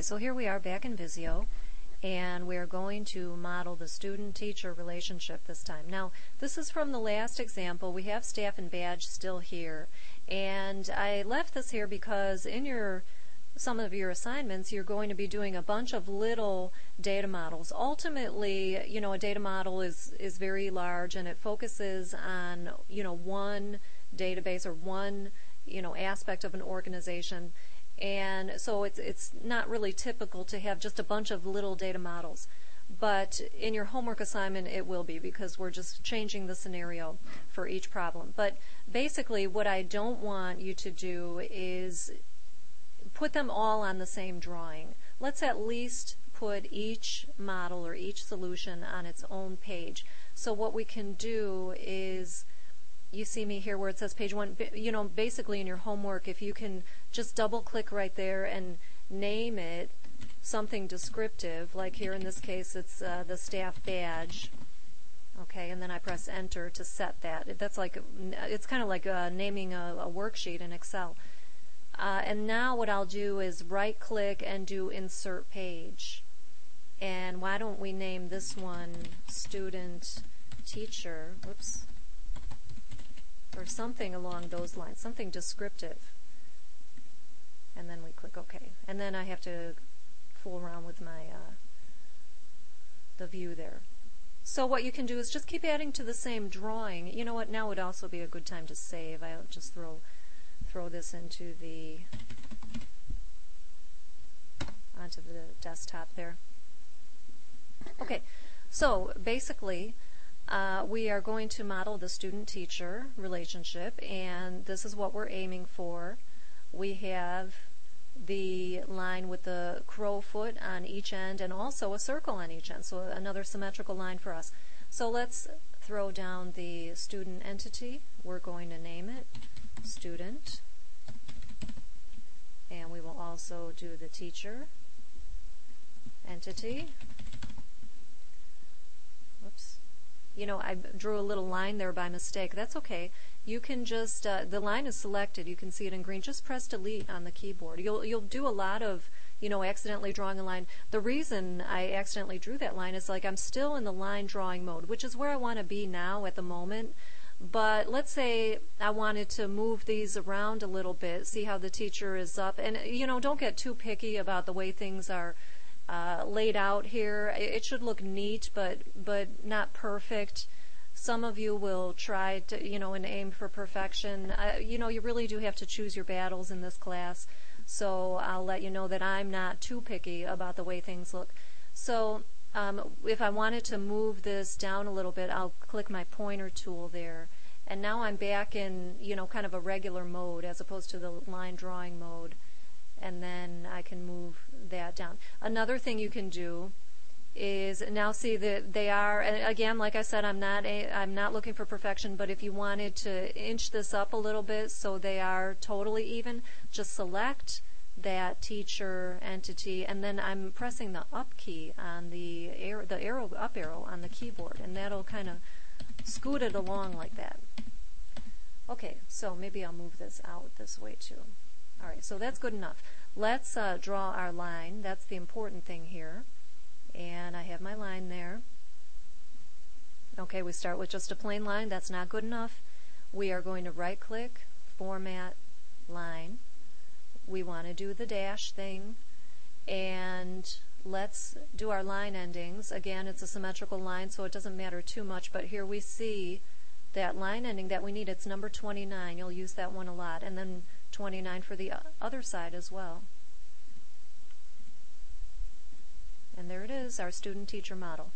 So here we are back in Visio, and we're going to model the student-teacher relationship this time. Now, this is from the last example. We have staff and badge still here, and I left this here because in some of your assignments, you're going to be doing a bunch of little data models. Ultimately, a data model is very large, and it focuses on, one database or one, aspect of an organization. And so it's not really typical to have just a bunch of little data models. But in your homework assignment, it will be, because we're just changing the scenario for each problem. But basically, what I don't want you to do is put them all on the same drawing. Let's at least put each model or each solution on its own page. So what we can do is, you see me here where it says page 1, basically in your homework, if you can just double click right there and name it something descriptive, like here in this case it's the staff badge, okay, and then I press enter to set that. It's kind of like naming a worksheet in Excel. And now what I'll do is right click and do insert page. And why don't we name this one student teacher, whoops, or something along those lines, something descriptive. And then we click OK. And then I have to fool around with my the view there. So what you can do is just keep adding to the same drawing. You know what? Now would also be a good time to save. I'll just throw this onto the desktop there. Okay. So basically, we are going to model the student-teacher relationship, and this is what we're aiming for. We have the line with the crow foot on each end and also a circle on each end, so another symmetrical line for us. So let's throw down the student entity. We're going to name it student, and we will also do the teacher entity. Whoops. I drew a little line there by mistake. That's okay. You can just, the line is selected. You can see it in green. Just press delete on the keyboard. You'll do a lot of, accidentally drawing a line. The reason I accidentally drew that line is I'm still in the line drawing mode, which is where I want to be now at the moment. But let's say I wanted to move these around a little bit, see how the teacher is up. And, don't get too picky about the way things are laid out here. It should look neat, but not perfect. Some of you will try to, and aim for perfection. You really do have to choose your battles in this class. So I'll let you know that I'm not too picky about the way things look. So if I wanted to move this down a little bit, I'll click my pointer tool there. And now I'm back in, kind of a regular mode as opposed to the line drawing mode. And then I can move that down. Another thing you can do is, now see that they are, and again, like I said, I'm not looking for perfection, but if you wanted to inch this up a little bit so they are totally even, just select that teacher entity, and then I'm pressing the up key on the up arrow on the keyboard, and that'll kind of scoot it along like that. Okay, so maybe I'll move this out this way too. All right, so that's good enough. Let's draw our line. That's the important thing here. And I have my line there. Okay, we start with just a plain line. That's not good enough. We are going to right-click, Format, Line. We want to do the dash thing. And let's do our line endings. Again, it's a symmetrical line, so it doesn't matter too much. But here we see that line ending that we need. It's number 29. You'll use that one a lot. And then 29 for the other side as well. And there it is, our student-teacher model.